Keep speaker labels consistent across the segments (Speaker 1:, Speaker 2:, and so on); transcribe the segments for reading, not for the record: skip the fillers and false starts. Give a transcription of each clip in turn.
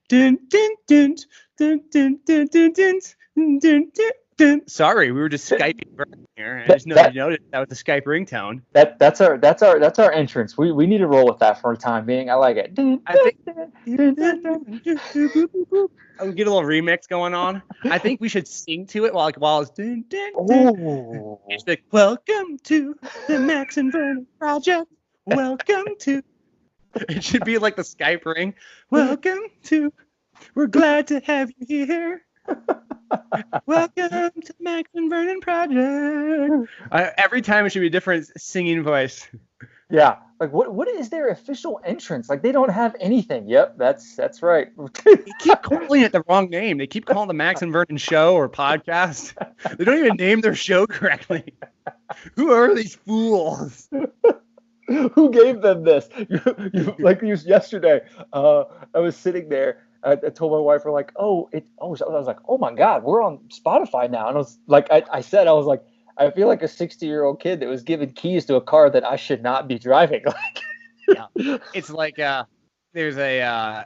Speaker 1: dun, dun, dun, dun, dun, dun, dun, dun, dun, dun, dun. Sorry, we were just Skyping here. I just noticed that was the Skype ringtone.
Speaker 2: That's our entrance. We need to roll with that for a time being. I like it.
Speaker 1: I think I'll get a little remix going on. I think we should sing to it while it's dun, dun, dun.
Speaker 2: Oh.
Speaker 1: It's like, welcome to the Max and Vernon Project. Welcome to. It should be like the Skype ring. Welcome to. We're glad to have you here. Welcome to Max and Vernon Project. Every time it should be a different singing voice.
Speaker 2: Yeah, like what is their official entrance? Like they don't have anything. Yep, that's right.
Speaker 1: They keep calling it the wrong name. They keep calling the Max and Vernon show or podcast. They don't even name their show correctly. Who are these fools?
Speaker 2: Who gave them this? Like yesterday, I was sitting there. I told my wife, we're like, I was like, oh my God, we're on Spotify now. And I was like, I said, I was like, I feel like a 60-year-old kid that was given keys to a car that I should not be driving.
Speaker 1: Yeah, it's like there's a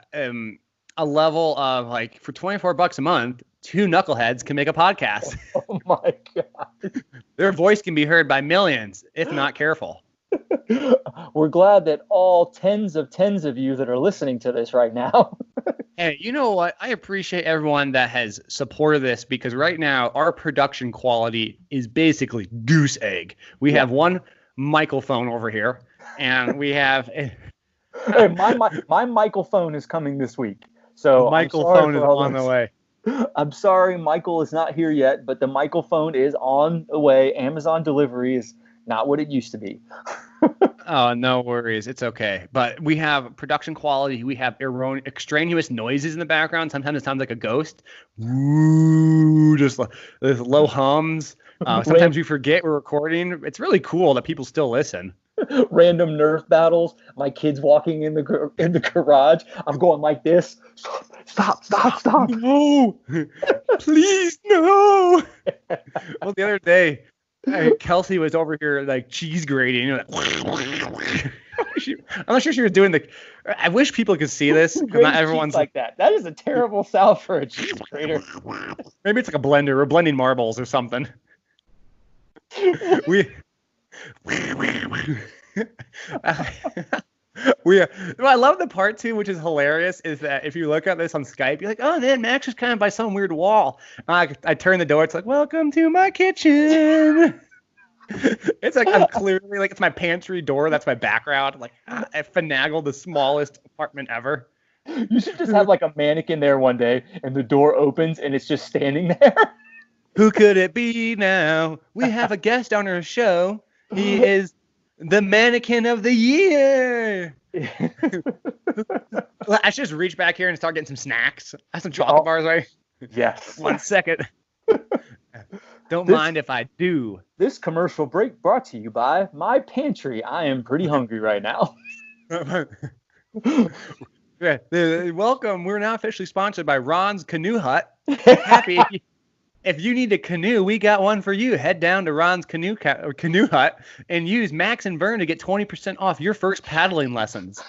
Speaker 1: level of like for $24 a month, two knuckleheads can make a podcast.
Speaker 2: Oh my God.
Speaker 1: Their voice can be heard by millions if not careful.
Speaker 2: We're glad that all tens of you that are listening to this right now.
Speaker 1: Hey, you know what? I appreciate everyone that has supported this because right now our production quality is basically goose egg. We have one microphone over here, and we have.
Speaker 2: Hey, my microphone is coming this week. So
Speaker 1: microphone is on the way.
Speaker 2: I'm sorry, Michael is not here yet, but the microphone is on the way. Amazon delivery is not what it used to be.
Speaker 1: Oh, no worries. It's okay. But we have production quality. We have extraneous noises in the background. Sometimes it sounds like a ghost. Woo, just there's low hums. Sometimes we forget we're recording. It's really cool that people still listen.
Speaker 2: Random Nerf battles. My kids walking in the garage. I'm going like this. Stop.
Speaker 1: No. Please, no. Well, the other day, Kelsey was over here like cheese grating. I'm not sure she was doing I wish people could see this. Not everyone's
Speaker 2: like that. That is a terrible sound for a cheese grater.
Speaker 1: Maybe it's like a blender. We're blending marbles or something. I love the part too, which is hilarious, is that if you look at this on Skype, you're like, oh man, Max is kind of by some weird wall. I turn the door, it's like, welcome to my kitchen. It's like I'm clearly like it's my pantry door, that's my background. Like I finagled the smallest apartment ever.
Speaker 2: You should just have like a mannequin there one day and the door opens and it's just standing there.
Speaker 1: Who could it be now? We have a guest on our show. He is the mannequin of the year. I should just reach back here and start getting some snacks. I have some chocolate bars, right?
Speaker 2: Yes.
Speaker 1: 1 second. Don't mind if I do.
Speaker 2: This commercial break brought to you by My Pantry. I am pretty hungry right now.
Speaker 1: Welcome. We're now officially sponsored by Ron's Canoe Hut. Happy. If you need a canoe, we got one for you. Head down to Ron's Canoe Hut and use Max and Vern to get 20% off your first paddling lessons.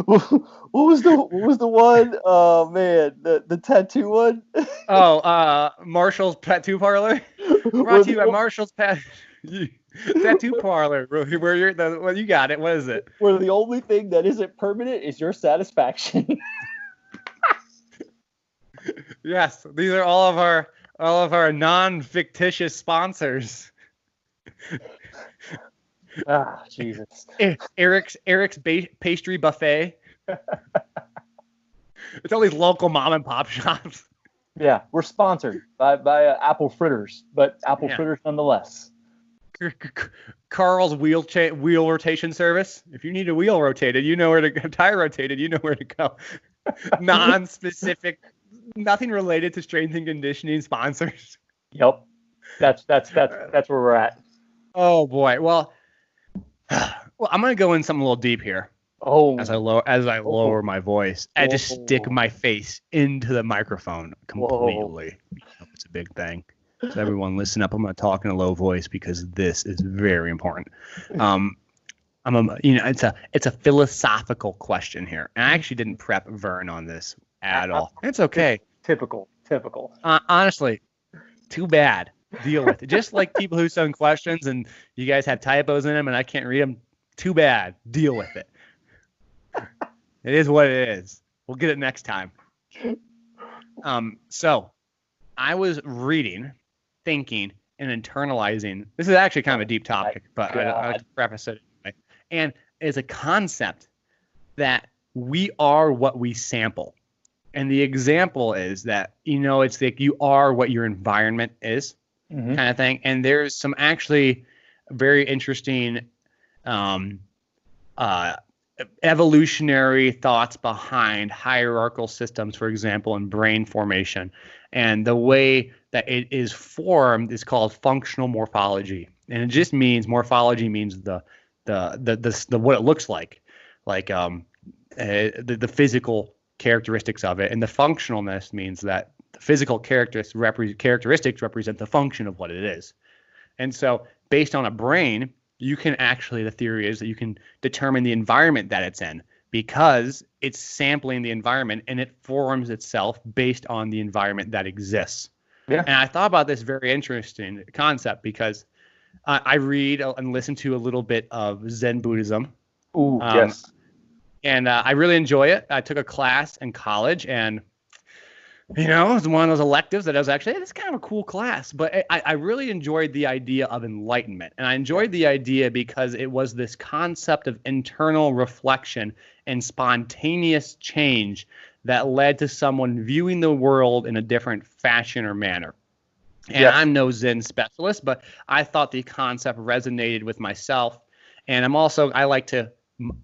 Speaker 2: What was the one? Oh man, the tattoo one.
Speaker 1: Marshall's Tattoo Parlor. Brought to you by Marshall's Tattoo Parlor. Where you got it. What is it?
Speaker 2: Where the only thing that isn't permanent is your satisfaction.
Speaker 1: Yes, these are all of our non-fictitious sponsors.
Speaker 2: Ah, Jesus.
Speaker 1: Eric's Pastry Buffet. It's all these local mom and pop shops.
Speaker 2: Yeah, we're sponsored by Apple Fritters, but Apple Fritters nonetheless.
Speaker 1: Carl's wheel rotation service. If you need a wheel rotated, you know where to go. Tire rotated, you know where to go. Non-specific. Nothing related to strength and conditioning sponsors.
Speaker 2: Yep, that's where we're at.
Speaker 1: Oh boy. Well, I'm gonna go in something a little deep here.
Speaker 2: Oh.
Speaker 1: As I lower my voice, I just stick my face into the microphone completely. It's a big thing. So everyone, listen up. I'm gonna talk in a low voice because this is very important. It's a philosophical question here, and I actually didn't prep Vern on this at all. It's okay.
Speaker 2: Typical.
Speaker 1: Honestly, too bad. Deal with it. Just like people who send questions and you guys have typos in them and I can't read them. Too bad. Deal with it. It is what it is. We'll get it next time. So I was reading, thinking, and internalizing. This is actually kind of a deep topic, but I like to preface it anyway. And it's a concept that we are what we sample. And the example is that, it's like you are what your environment is, kind of thing. And there's some actually very interesting evolutionary thoughts behind hierarchical systems, for example, in brain formation. And the way that it is formed is called functional morphology. And it just means morphology means the what it looks like the physical characteristics of it, and the functionalness means that the physical characteristics represent the function of what it is. And so based on a brain, the theory is that you can determine the environment that it's in because it's sampling the environment and it forms itself based on the environment that exists. Yeah. And I thought about this very interesting concept because I read and listen to a little bit of Zen Buddhism.
Speaker 2: Ooh, yes.
Speaker 1: And I really enjoy it. I took a class in college, and it was one of those electives that I was actually, hey, this is kind of a cool class. But I really enjoyed the idea of enlightenment, and I enjoyed the idea because it was this concept of internal reflection and spontaneous change that led to someone viewing the world in a different fashion or manner. And yes. I'm no Zen specialist, but I thought the concept resonated with myself. And I like to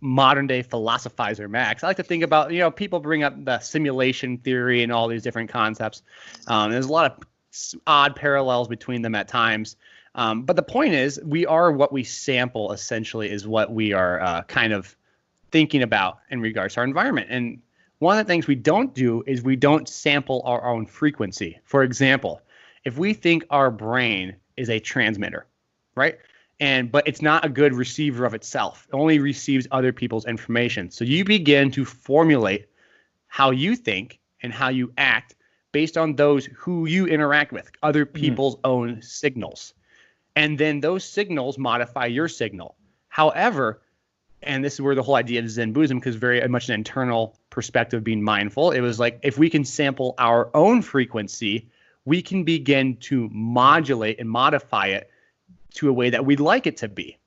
Speaker 1: modern day philosophizer Max. I like to think about, people bring up the simulation theory and all these different concepts. There's a lot of odd parallels between them at times. But the point is, we are what we sample, essentially, is what we are kind of thinking about in regards to our environment. And one of the things we don't do is we don't sample our own frequency. For example, if we think our brain is a transmitter, right? But it's not a good receiver of itself. It only receives other people's information. So you begin to formulate how you think and how you act based on those who you interact with, other people's own signals. And then those signals modify your signal. However, and this is where the whole idea of Zen Buddhism, because very much an internal perspective, being mindful, it was like if we can sample our own frequency, we can begin to modulate and modify it to a way that we'd like it to be.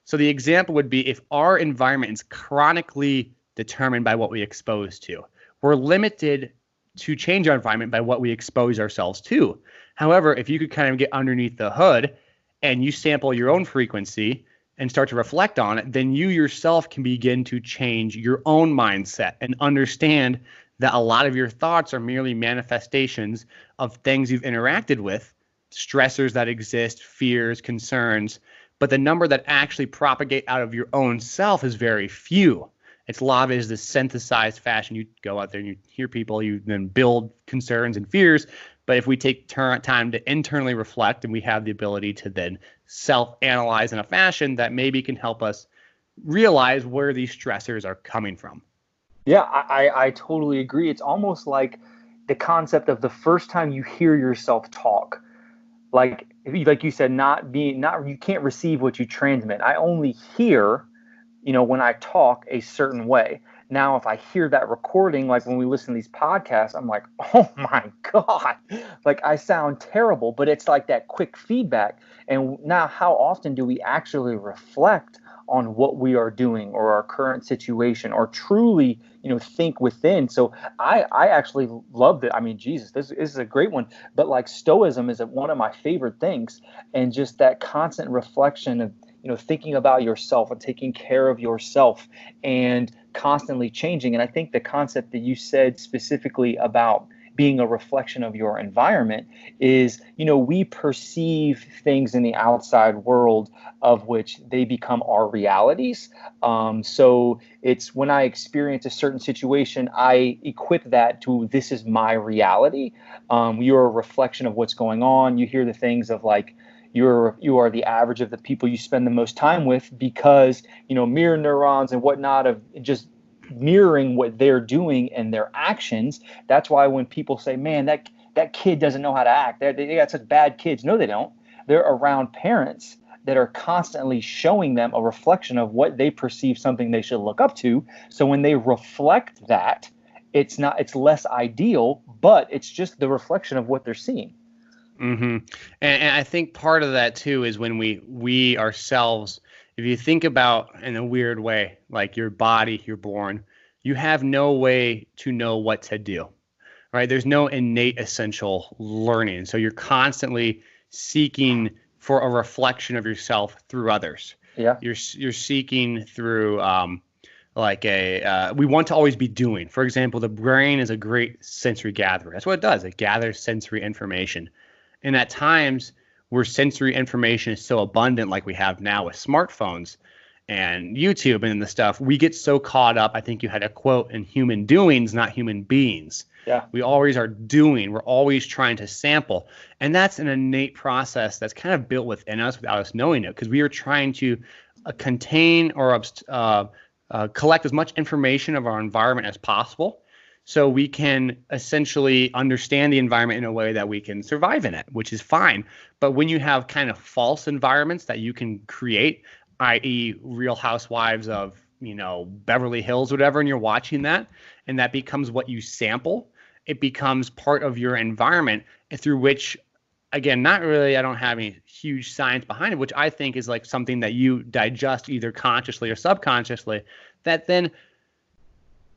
Speaker 1: So the example would be if our environment is chronically determined by what we expose to, we're limited to change our environment by what we expose ourselves to. However, if you could kind of get underneath the hood and you sample your own frequency and start to reflect on it, then you yourself can begin to change your own mindset and understand that a lot of your thoughts are merely manifestations of things you've interacted with, stressors that exist, fears, concerns, but the number that actually propagate out of your own self is very few. It's a lot of it is this synthesized fashion. You go out there and you hear people, you then build concerns and fears. But if we take time to internally reflect and we have the ability to then self-analyze in a fashion that maybe can help us realize where these stressors are coming from.
Speaker 2: Yeah, I totally agree. It's almost like the concept of the first time you hear yourself talk. Like you said, you can't receive what you transmit. I only hear, when I talk a certain way. Now, if I hear that recording, like when we listen to these podcasts, I'm like, oh my God, like I sound terrible, but it's like that quick feedback. And now how often do we actually reflect on what we are doing or our current situation or truly, think within? So I actually loved it. I mean, Jesus, this is a great one. But like Stoicism is one of my favorite things. And just that constant reflection of, thinking about yourself and taking care of yourself and constantly changing. And I think the concept that you said specifically about being a reflection of your environment is, we perceive things in the outside world of which they become our realities. So it's when I experience a certain situation, I equip that to this is my reality. You're a reflection of what's going on. You hear the things of like, you are the average of the people you spend the most time with because, mirror neurons and whatnot of just mirroring what they're doing and their actions. That's why when people say, man, that kid doesn't know how to act, they got such bad kids. No, they don't. They're around parents that are constantly showing them a reflection of what they perceive something they should look up to. So when they reflect that, it's less ideal, but it's just the reflection of what they're seeing.
Speaker 1: And I think part of that too is when we ourselves, if you think about in a weird way, like your body, you're born, you have no way to know what to do, right? There's no innate essential learning. So you're constantly seeking for a reflection of yourself through others.
Speaker 2: Yeah.
Speaker 1: You're seeking through we want to always be doing. For example, the brain is a great sensory gatherer. That's what it does. It gathers sensory information. And at times where sensory information is so abundant, like we have now with smartphones and YouTube and the stuff, we get so caught up. I think you had a quote in human doings, not human beings.
Speaker 2: Yeah.
Speaker 1: We always are doing. We're always trying to sample. And that's an innate process that's kind of built within us without us knowing it, because we are trying to contain or collect as much information of our environment as possible, so we can essentially understand the environment in a way that we can survive in it, which is fine. But when you have kind of false environments that you can create, i.e. Real Housewives of, Beverly Hills, whatever, and you're watching that, and that becomes what you sample, it becomes part of your environment, through which, again, not really, I don't have any huge science behind it, which I think is like something that you digest either consciously or subconsciously, that then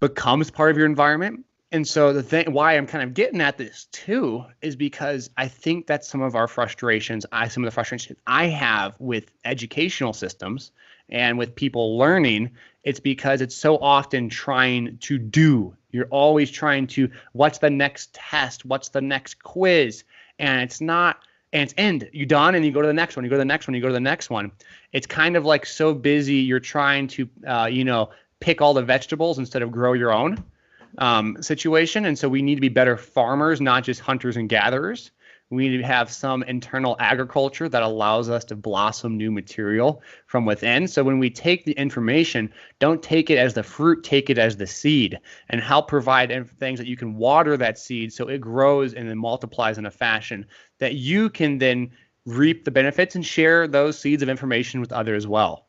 Speaker 1: becomes part of your environment. And so the thing why I'm kind of getting at this too is because I think that's some of the frustrations I have with educational systems and with people learning. It's because it's so often trying to do. You're always trying to, what's the next test? What's the next quiz? And it's not, and it's end. You done, and you go to the next one. You go to the next one. You go to the next one. It's kind of like so busy. You're trying to, pick all the vegetables instead of grow your own situation. And so we need to be better farmers, not just hunters and gatherers. We need to have some internal agriculture that allows us to blossom new material from within. So when we take the information, don't take it as the fruit, take it as the seed, and help provide things that you can water that seed so it grows and then multiplies in a fashion that you can then reap the benefits and share those seeds of information with others as well.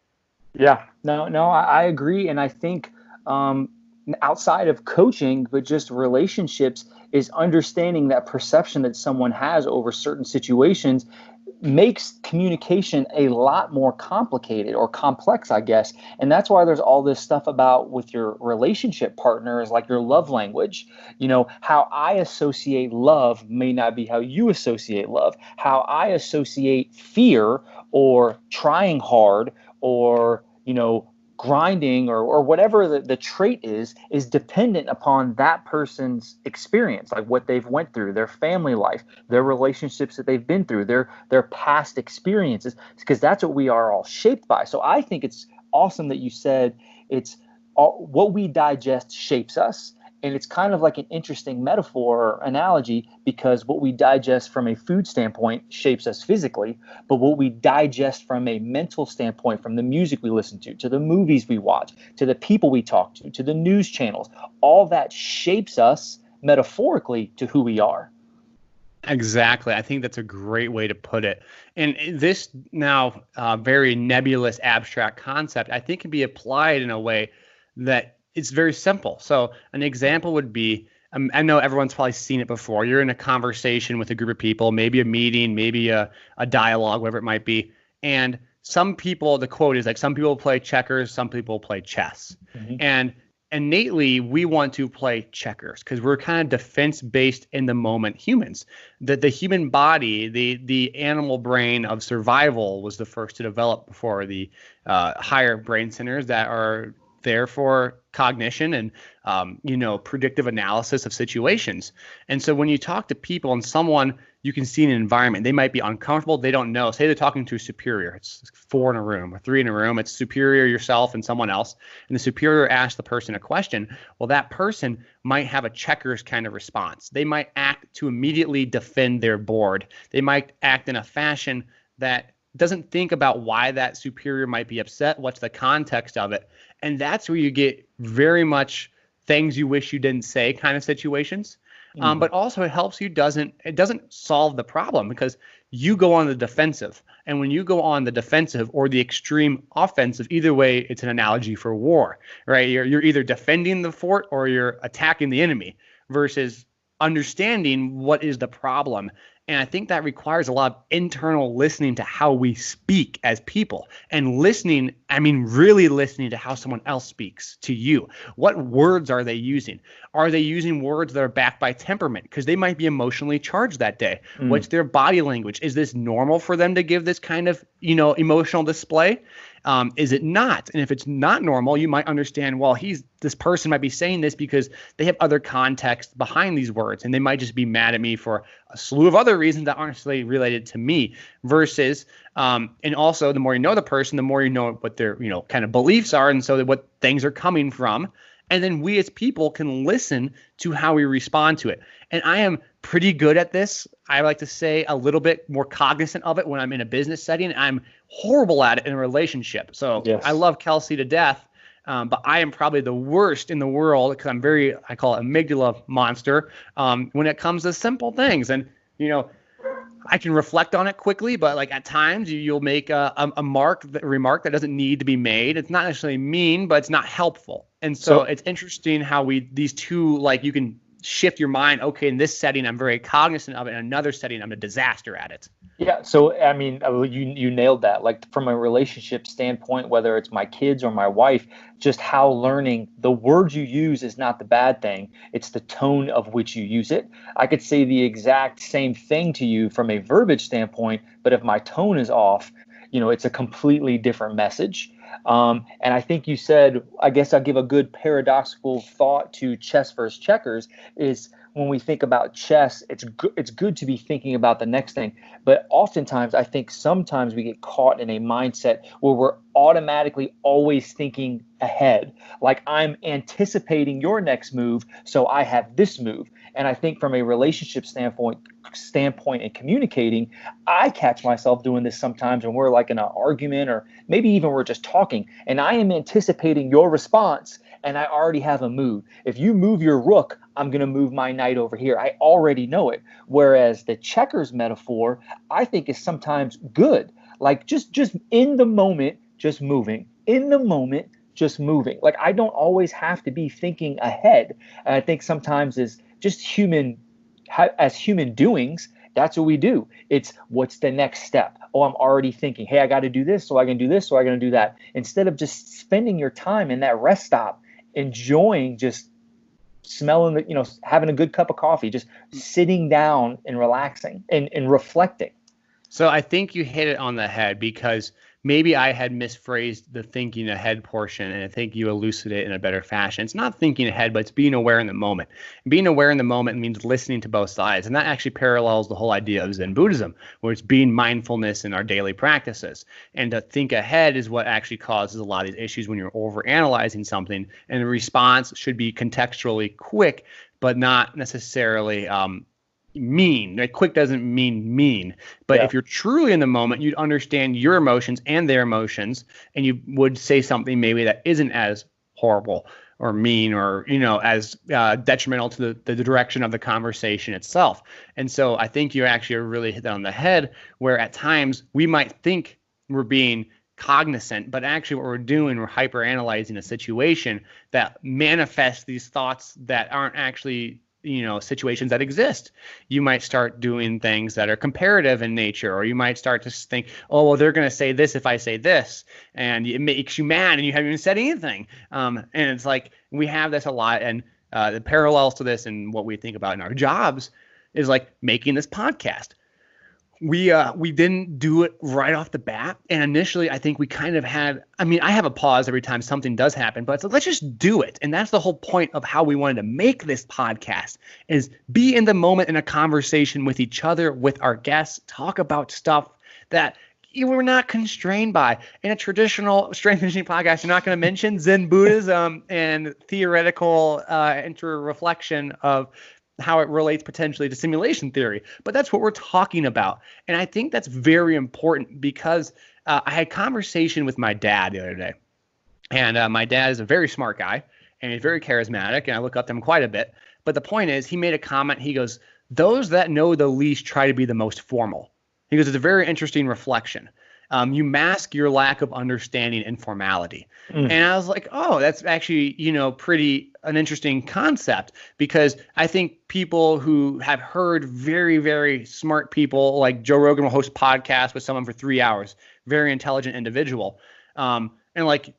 Speaker 2: Yeah, no, I agree. And I think outside of coaching, but just relationships, is understanding that perception that someone has over certain situations makes communication a lot more complicated or complex, I guess. And that's why there's all this stuff about with your relationship partners, like your love language. How I associate love may not be how you associate love. How I associate fear or trying hard or, grinding or whatever the trait is dependent upon that person's experience, like what they've went through, their family life, their relationships that they've been through, their past experiences, because that's what we are all shaped by. So I think it's awesome that you said it's what we digest shapes us. And it's kind of like an interesting metaphor or analogy, because what we digest from a food standpoint shapes us physically, but what we digest from a mental standpoint, from the music we listen to the movies we watch, to the people we talk to the news channels, all that shapes us metaphorically to who we are.
Speaker 1: Exactly. I think that's a great way to put it. And this now very nebulous, abstract concept, I think can be applied in a way that it's very simple. So an example would be, I know everyone's probably seen it before. You're in a conversation with a group of people, maybe a meeting, maybe a dialogue, whatever it might be. And some people, the quote is like, some people play checkers, some people play chess. Mm-hmm. And innately, we want to play checkers because we're kind of defense-based in the moment humans. The human body, the animal brain of survival was the first to develop before the higher brain centers that are there for cognition and predictive analysis of situations. And so when you talk to people and someone, you can see an environment, they might be uncomfortable, they don't know. Say they're talking to a superior, it's 4 in a room or 3 in a room, it's superior, yourself, and someone else, and the superior asks the person a question. Well, that person might have a checkers kind of response. They might act to immediately defend their board. They might act in a fashion that doesn't think about why that superior might be upset, what's the context of it. And that's where you get very much things you wish you didn't say kind of situations. But also it helps you it doesn't solve the problem because you go on the defensive. And when you go on the defensive or the extreme offensive, either way, it's an analogy for war, right? You're either defending the fort or you're attacking the enemy versus understanding what is the problem. And I think that requires a lot of internal listening to how we speak as people. And listening, I mean, really listening to how someone else speaks to you. What words are they using? Are they using words that are backed by temperament? Because they might be emotionally charged that day. What's their body language? Is this normal for them to give this kind of, emotional display? Is it not? And if it's not normal, you might understand, well, this person might be saying this because they have other context behind these words, and they might just be mad at me for a slew of other reasons that aren't necessarily related to me. Versus, and also the more you know the person, the more you know what their, kind of beliefs are, and so what things are coming from. And then we as people can listen to how we respond to it. And I am pretty good at this. I like to say a little bit more cognizant of it when I'm in a business setting. I'm horrible at it in a relationship. So yes. I love Kelsey to death, but I am probably the worst in the world because I call it amygdala monster when it comes to simple things. And, I can reflect on it quickly, but like at times you'll make a remark that doesn't need to be made. It's not necessarily mean, but it's not helpful. And so it's interesting how these two, like you can shift your mind. Okay, in this setting, I'm very cognizant of it. In another setting, I'm a disaster at it.
Speaker 2: Yeah. So, I mean, you nailed that. Like from a relationship standpoint, whether it's my kids or my wife, just how learning the words you use is not the bad thing. It's the tone of which you use it. I could say the exact same thing to you from a verbiage standpoint, but if my tone is off, it's a completely different message. And I think you said, I guess I'll give a good paradoxical thought to chess versus checkers is when we think about chess, it's good to be thinking about the next thing. But oftentimes, I think sometimes we get caught in a mindset where we're automatically always thinking ahead. Like I'm anticipating your next move, so I have this move. And I think from a relationship standpoint and communicating, I catch myself doing this sometimes when we're like in an argument or maybe even we're just talking and I am anticipating your response and I already have a move. If you move your rook, I'm going to move my knight over here. I already know it. Whereas the checkers metaphor, I think is sometimes good. Like just in the moment, just moving. In the moment, just moving. Like I don't always have to be thinking ahead. And I think sometimes is just as human doings, that's what we do. It's what's the next step? Oh, I'm already thinking, hey, I got to do this, so I can do this, so I can do that. Instead of just spending your time in that rest stop, enjoying just smelling, having a good cup of coffee, just sitting down and relaxing and reflecting.
Speaker 1: So I think you hit it on the head because maybe I had misphrased the thinking ahead portion, and I think you elucidate it in a better fashion. It's not thinking ahead, but it's being aware in the moment. Being aware in the moment means listening to both sides, and that actually parallels the whole idea of Zen Buddhism, where it's being mindfulness in our daily practices. And to think ahead is what actually causes a lot of these issues when you're overanalyzing something, and the response should be contextually quick, but not necessarily mean. Like quick doesn't mean mean, but if you're truly in the moment, you'd understand your emotions and their emotions, and you would say something maybe that isn't as horrible or mean or as detrimental to the direction of the conversation itself. And so I think you actually really hit that on the head, where at times we might think we're being cognizant, but actually what we're doing, we're hyper analyzing a situation that manifests these thoughts that aren't actually situations that exist. You might start doing things that are comparative in nature, or you might start to think, oh, well, they're going to say this if I say this, and it makes you mad and you haven't even said anything. And it's like we have this a lot, and the parallels to this and what we think about in our jobs is like making this podcast. We didn't do it right off the bat. And initially, I think we kind of had, I have a pause every time something does happen, but it's like, let's just do it. And that's the whole point of how we wanted to make this podcast is be in the moment in a conversation with each other, with our guests, talk about stuff that we're not constrained by. In a traditional strength and conditioning podcast, you're not going to mention Zen Buddhism and theoretical inter-reflection of how it relates potentially to simulation theory, but that's what we're talking about. And I think that's very important because I had a conversation with my dad the other day. And my dad is a very smart guy, and he's very charismatic, and I look up to him quite a bit. But the point is, he made a comment. He goes, those that know the least try to be the most formal. He goes, it's a very interesting reflection. You mask your lack of understanding and formality. And I was like, oh, that's actually, pretty an interesting concept, because I think people who have heard very, very smart people, like Joe Rogan will host podcasts with someone for 3 hours, very intelligent individual. And like,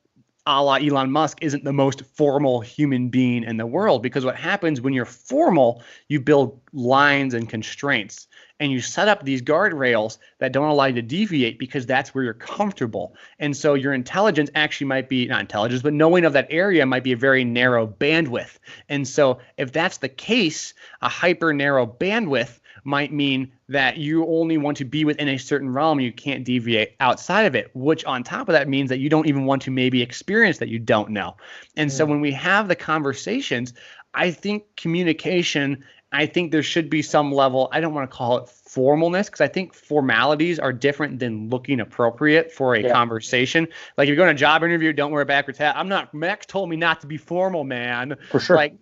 Speaker 1: a la Elon Musk, isn't the most formal human being in the world, because what happens when you're formal, you build lines and constraints, and you set up these guardrails that don't allow you to deviate, because that's where you're comfortable. And so your intelligence actually might be, not intelligence, but knowing of that area might be a very narrow bandwidth. And so if that's the case, a hyper narrow bandwidth might mean that you only want to be within a certain realm. You can't deviate outside of it, which on top of that means that you don't even want to maybe experience that you don't know. And so when we have the conversations, I think communication, I think there should be some level, I don't want to call it formalness, because I think formalities are different than looking appropriate for a conversation. Like if you're going to a job interview, don't wear a backwards hat. Max told me not to be formal, man.
Speaker 2: For sure.
Speaker 1: Like,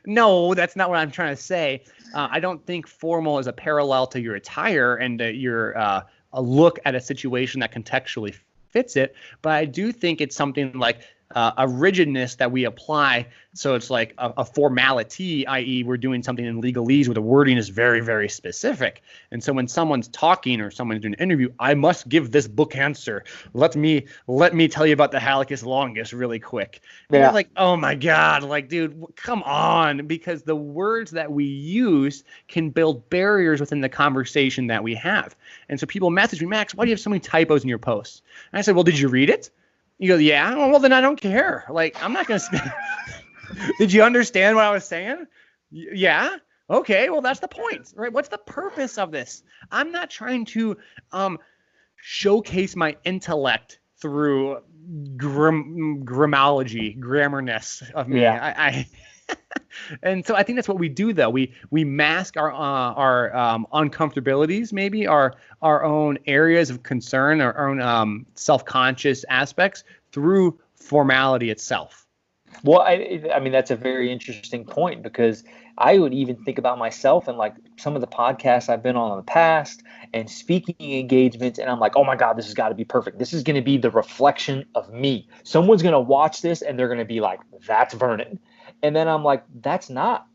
Speaker 1: no, that's not what I'm trying to say. I don't think formal is a parallel to your attire and your a look at a situation that contextually fits it. But I do think it's something like a rigidness that we apply. So it's like a formality, i.e. we're doing something in legalese where the wording is very, very specific. And so when someone's talking or someone's doing an interview, I must give this book answer. Let me tell you about the hallicus longus really quick. And you're like, oh my God, like, dude, come on. Because the words that we use can build barriers within the conversation that we have. And so people message me, Max, why do you have so many typos in your posts? And I said, well, did you read it? You go, yeah. Oh, well, then I don't care. Like, I'm not going to Did you understand what I was saying? Yeah. Okay. Well, that's the point, right? What's the purpose of this? I'm not trying to showcase my intellect through grammarness of me. Yeah. And so I think that's what we do, though. We mask our uncomfortabilities, maybe our own areas of concern, our own self-conscious aspects through formality itself.
Speaker 2: Well, I mean, that's a very interesting point, because I would even think about myself and like some of the podcasts I've been on in the past and speaking engagements. And I'm like, oh my God, this has got to be perfect. This is going to be the reflection of me. Someone's going to watch this and they're going to be like, that's Vernon. And then I'm like, that's not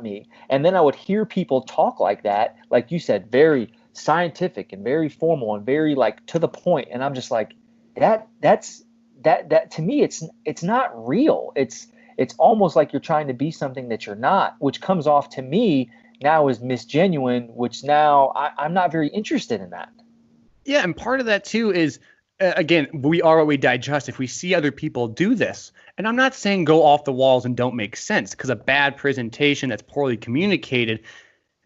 Speaker 2: me. And then I would hear people talk like that, like you said, very scientific and very formal and very like to the point. And I'm just like, that to me, it's not real. It's almost like you're trying to be something that you're not, which comes off to me now as misgenuine, which now I'm not very interested in that.
Speaker 1: Yeah. And part of that too is, again, we are what we digest. If we see other people do this, and I'm not saying go off the walls and don't make sense, because a bad presentation that's poorly communicated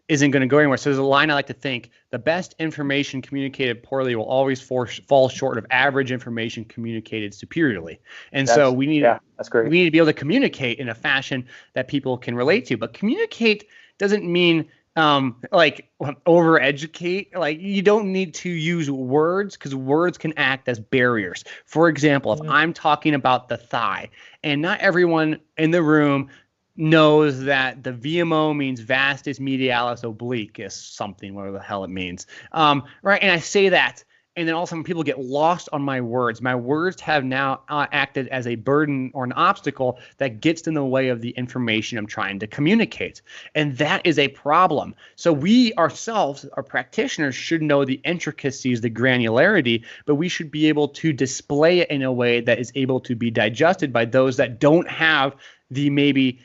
Speaker 1: isn't going to go anywhere. So there's a line I like to think: the best information communicated poorly will always fall short of average information communicated superiorly. And so we need,
Speaker 2: that's great.
Speaker 1: We need to be able to communicate in a fashion that people can relate to. But communicate doesn't mean like overeducate. Like, you don't need to use words, because words can act as barriers. For example, if I'm talking about the thigh, and not everyone in the room knows that the VMO means vastus medialis obliquus, something, whatever the hell it means. Right. And I say that, and then all of a sudden people get lost on my words. My words have now acted as a burden or an obstacle that gets in the way of the information I'm trying to communicate. And that is a problem. So we ourselves, our practitioners, should know the intricacies, the granularity, but we should be able to display it in a way that is able to be digested by those that don't have the maybe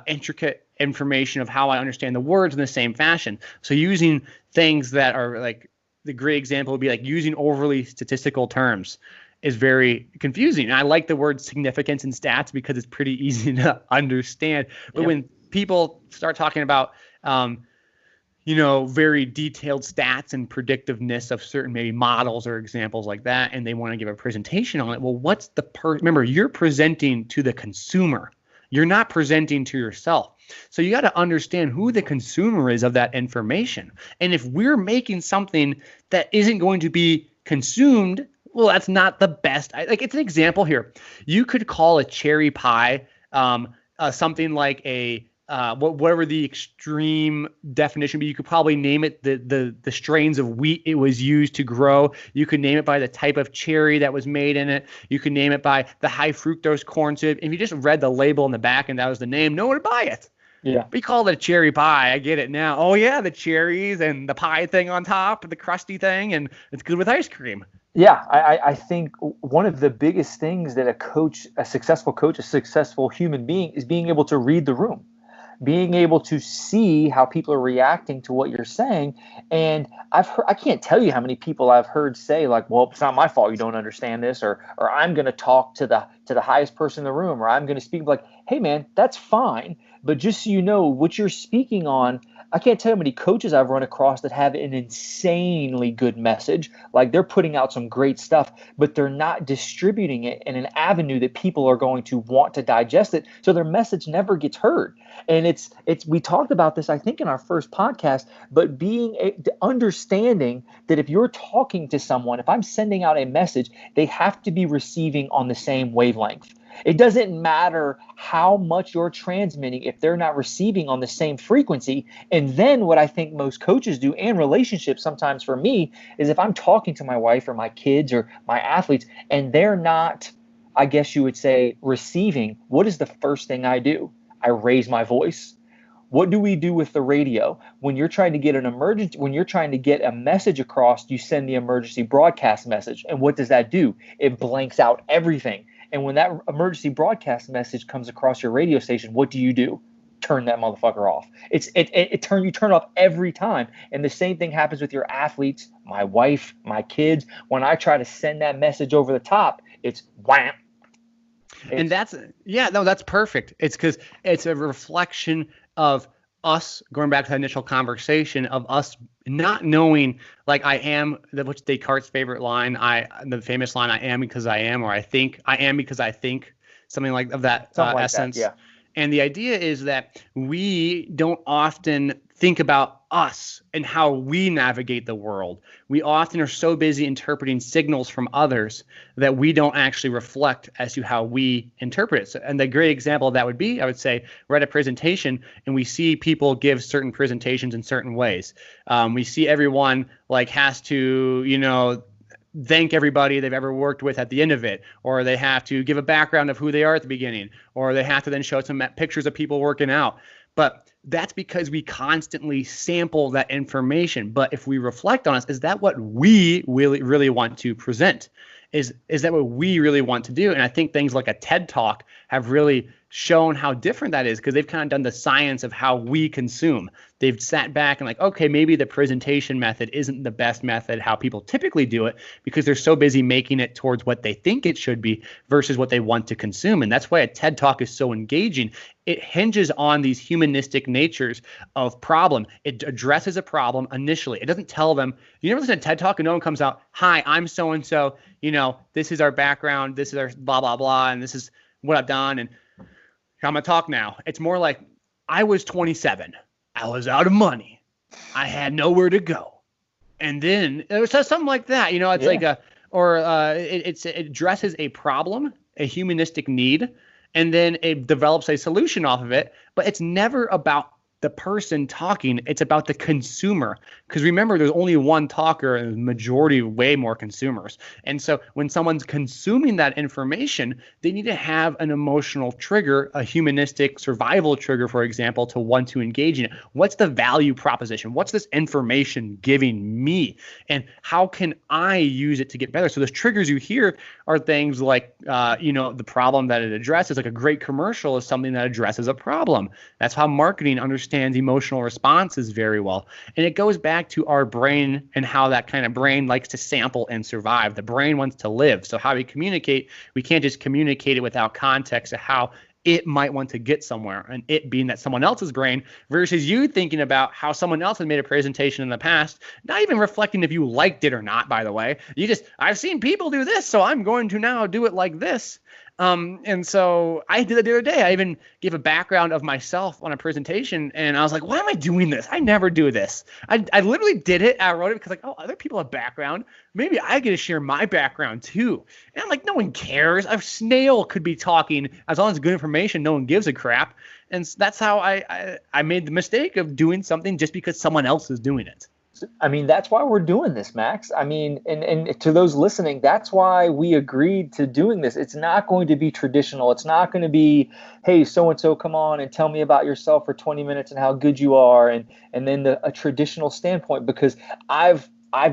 Speaker 1: intricate information of how I understand the words in the same fashion. So using things that are like, the great example would be like using overly statistical terms is very confusing. And I like the word significance and stats because it's pretty easy to understand. But when people start talking about, very detailed stats and predictiveness of certain maybe models or examples like that, and they want to give a presentation on it, well, what's remember, you're presenting to the consumer. You're not presenting to yourself. So you got to understand who the consumer is of that information. And if we're making something that isn't going to be consumed, well, that's not the best. Like, it's an example here. You could call a cherry pie something like a whatever the extreme definition, but you could probably name it the strains of wheat it was used to grow. You could name it by the type of cherry that was made in it. You could name it by the high fructose corn syrup. If you just read the label in the back and that was the name, no one would buy it.
Speaker 2: Yeah.
Speaker 1: We call it a cherry pie. I get it now. Oh yeah, the cherries and the pie thing on top, the crusty thing, and it's good with ice cream.
Speaker 2: Yeah, I think one of the biggest things that a successful human being is being able to read the room, being able to see how people are reacting to what you're saying. And I can't tell you how many people I've heard say like, well, it's not my fault you don't understand this, or I'm going to talk to the highest person in the room, or I'm going to speak like, hey man, that's fine. But just so you know what you're speaking on, I can't tell you how many coaches I've run across that have an insanely good message. Like they're putting out some great stuff, but they're not distributing it in an avenue that people are going to want to digest it. So their message never gets heard. And we talked about this, I think, in our first podcast, but understanding that if you're talking to someone, if I'm sending out a message, they have to be receiving on the same wavelength. It doesn't matter how much you're transmitting if they're not receiving on the same frequency. And then what I think most coaches do, and relationships sometimes for me, is if I'm talking to my wife or my kids or my athletes and they're not, I guess you would say, receiving, what is the first thing I do? I raise my voice. What do we do with the radio? When you're trying to get when you're trying to get a message across, you send the emergency broadcast message. And what does that do? It blanks out everything. And when that emergency broadcast message comes across your radio station, what do? Turn that motherfucker off. You turn it off every time. And the same thing happens with your athletes, my wife, my kids. When I try to send that message over the top, it's wham.
Speaker 1: And that's perfect. It's because it's a reflection of us, going back to the initial conversation, of us not knowing, like, I am, which Descartes' favorite line, the famous line, I am because I am, or I am because I think, something like of that essence.
Speaker 2: Yeah.
Speaker 1: And the idea is that we don't often think about us and how we navigate the world. We often are so busy interpreting signals from others that we don't actually reflect as to how we interpret it. So, and the great example of that would be, I would say, we're at a presentation and we see people give certain presentations in certain ways. We see everyone like has to, thank everybody they've ever worked with at the end of it, or they have to give a background of who they are at the beginning, or they have to then show some pictures of people working out. But that's because we constantly sample that information. But if we reflect on it, is that what we really want to present? Is that what we really want to do? And I think things like a TED Talk have really shown how different that is, because they've kind of done the science of how we consume. They've sat back and like, okay, maybe the presentation method isn't the best method, how people typically do it, because they're so busy making it towards what they think it should be versus what they want to consume. And that's why a TED Talk is so engaging. It hinges on these humanistic natures of problem. It addresses a problem initially. It doesn't tell them, you never listen to TED Talk and no one comes out, hi, I'm so-and-so, this is our background, this is our blah, blah, blah, and this is what I've done, and I'm going to talk now. It's more like, I was 27. I was out of money. I had nowhere to go. And then it says something like that. It's like it addresses a problem, a humanistic need, and then it develops a solution off of it. But it's never about the person talking. It's about the consumer. Because remember, there's only one talker and the majority way more consumers. And so when someone's consuming that information, they need to have an emotional trigger, a humanistic survival trigger, for example, to want to engage in it. What's the value proposition? What's this information giving me? And how can I use it to get better? So those triggers you hear are things like, the problem that it addresses. Like a great commercial is something that addresses a problem. That's how marketing understands emotional responses very well. And it goes back to our brain and how that kind of brain likes to sample and survive. The brain wants to live. So how we communicate, we can't just communicate it without context of how it might want to get somewhere, and it being that someone else's brain versus you thinking about how someone else has made a presentation in the past, not even reflecting if you liked it or not, by the way. I've seen people do this, so I'm going to now do it like this. And so I did it the other day. I even gave a background of myself on a presentation, and I was like, why am I doing this? I never do this. I literally did it. I wrote it because like, oh, other people have background. Maybe I get to share my background too. And I'm like, no one cares. A snail could be talking as long as it's good information. No one gives a crap. And that's how I made the mistake of doing something just because someone else is doing it.
Speaker 2: I mean, that's why we're doing this, Max. I mean, and to those listening, that's why we agreed to doing this. It's not going to be traditional. It's not going to be, hey, so-and-so, come on and tell me about yourself for 20 minutes and how good you are. And then a traditional standpoint, because I've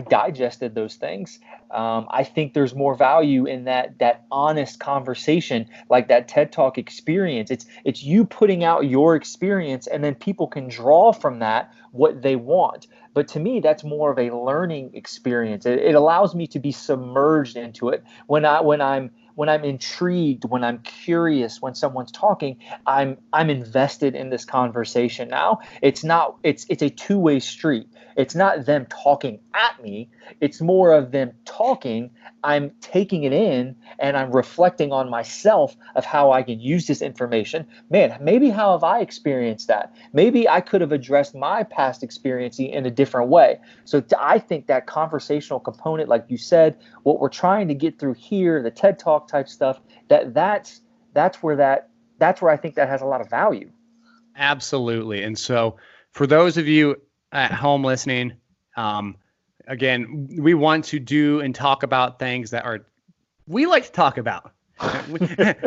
Speaker 2: digested those things. I think there's more value in that honest conversation, like that TED Talk experience. It's you putting out your experience, and then people can draw from that what they want. But to me, that's more of a learning experience. It allows me to be submerged into it. When I'm intrigued, when I'm curious, when someone's talking, I'm invested in this conversation now. It's a two-way street. It's not them talking at me. It's more of them talking. I'm taking it in and I'm reflecting on myself of how I can use this information. Man, maybe how have I experienced that? Maybe I could have addressed my past experience in a different way. So I think that conversational component, like you said, what we're trying to get through here, the TED Talk type stuff, that's where I think that has a lot of value.
Speaker 1: Absolutely. And so for those of you at home listening, again, we want to do and talk about things that we like to talk about.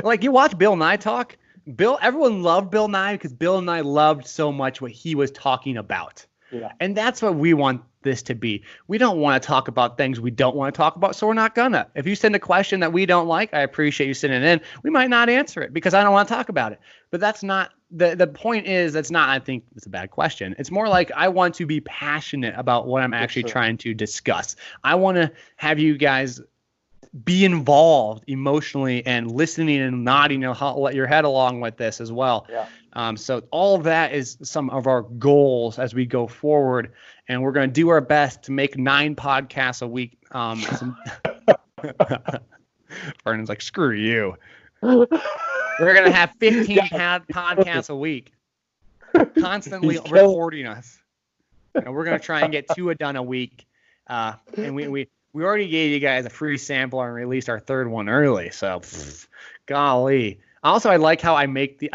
Speaker 1: Like you watch Bill Nye talk. Everyone loved Bill Nye because Bill Nye loved so much what he was talking about.
Speaker 2: Yeah.
Speaker 1: And that's what we want this to be. We don't want to talk about things we don't want to talk about, so we're not gonna. If you send a question that we don't like, I appreciate you sending it in. We might not answer it because I don't want to talk about it. But that's not the point is that's not, I think it's a bad question. It's more like I want to be passionate about what I'm actually trying to discuss. I want to have you guys be involved emotionally and listening and nodding and let your head along with this as well.
Speaker 2: Yeah.
Speaker 1: So all of that is some of our goals as we go forward, and we're going to do our best to make 9 podcasts a week. Vernon's like, screw you. We're going to have 15 podcasts a week, constantly recording us. And we're going to try and get 2 done a week. And we already gave you guys a free sampler and released our 3rd one early. So, golly. Also, I like how I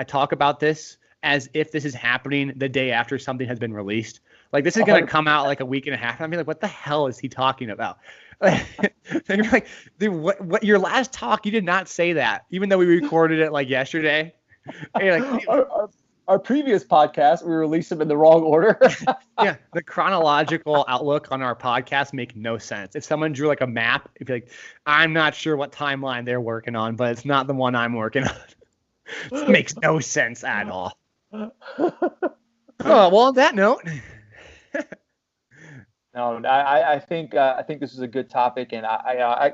Speaker 1: talk about this as if this is happening the day after something has been released. Like, this is going to come out like a week and a half. And I'll be like, what the hell is he talking about? And you're like, dude, what your last talk, you did not say that, even though we recorded it like yesterday. And you're like,
Speaker 2: our previous podcast, we released them in the wrong order.
Speaker 1: Yeah, the chronological outlook on our podcast make no sense. If someone drew like a map, it'd be like, I'm not sure what timeline they're working on, but it's not the one I'm working on. It makes no sense at all. Oh, well, on that note.
Speaker 2: No, I think this is a good topic, and I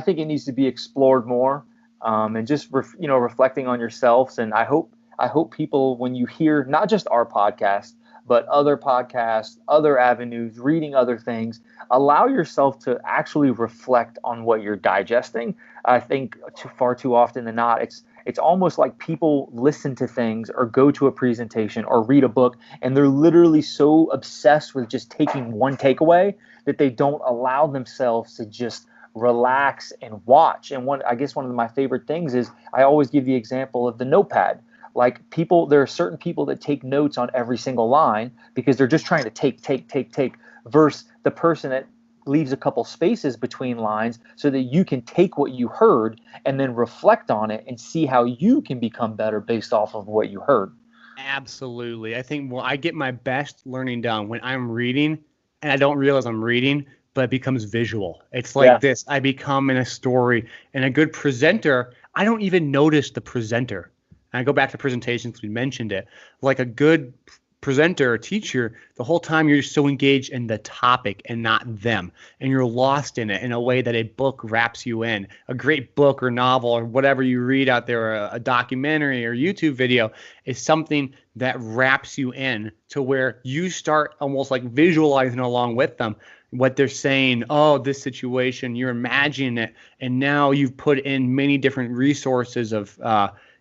Speaker 2: think it needs to be explored more, and just reflecting on yourselves. And I hope people, when you hear not just our podcast, but other podcasts, other avenues, reading other things, allow yourself to actually reflect on what you're digesting. I think far too often than not, it's almost like people listen to things or go to a presentation or read a book, and they're literally so obsessed with just taking one takeaway that they don't allow themselves to just relax and watch. And one of my favorite things is I always give the example of the notepad. Like there are certain people that take notes on every single line because they're just trying to take, versus the person that leaves a couple spaces between lines so that you can take what you heard and then reflect on it and see how you can become better based off of what you heard.
Speaker 1: Absolutely. I think I get my best learning done when I'm reading and I don't realize I'm reading, but it becomes visual. It's like this. I become in a story, and a good presenter, I don't even notice the presenter. And I go back to presentations, we mentioned it. Like a good presenter or teacher, the whole time you're so engaged in the topic and not them. And you're lost in it in a way that a book wraps you in. A great book or novel or whatever you read out there, or a documentary or YouTube video, is something that wraps you in to where you start almost like visualizing along with them what they're saying. Oh, this situation, you're imagining it. And now you've put in many different resources of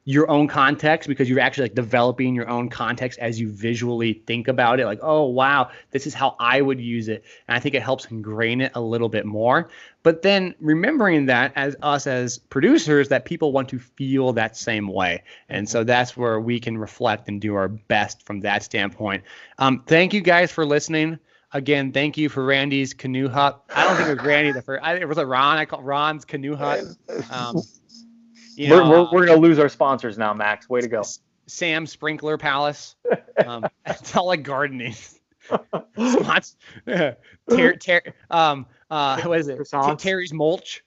Speaker 1: your own context, because you're actually like developing your own context as you visually think about it. Like, oh, wow, this is how I would use it. And I think it helps ingrain it a little bit more. But then remembering that as us as producers, that people want to feel that same way. And so that's where we can reflect and do our best from that standpoint. Thank you guys for listening. Again, thank you for Randy's Canoe Hut. I don't think it was Randy the first. It was Ron. I called Ron's Canoe Hut.
Speaker 2: We're gonna lose our sponsors now, Max. Way to go.
Speaker 1: Sam Sprinkler Palace. It's all like gardening. What is it? Terry's Mulch.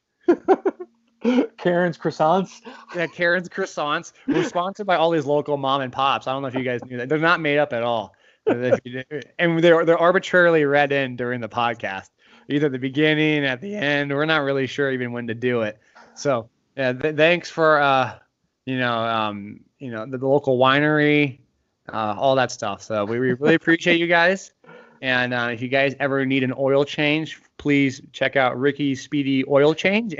Speaker 2: Karen's Croissants.
Speaker 1: Yeah, Karen's Croissants. We're sponsored by all these local mom and pops. I don't know if you guys knew that. They're not made up at all. And they're arbitrarily read in during the podcast, either the beginning, at the end. We're not really sure even when to do it. So yeah, thanks for the local winery, all that stuff. So we really appreciate you guys. And if you guys ever need an oil change, please check out Ricky's Speedy Oil Change.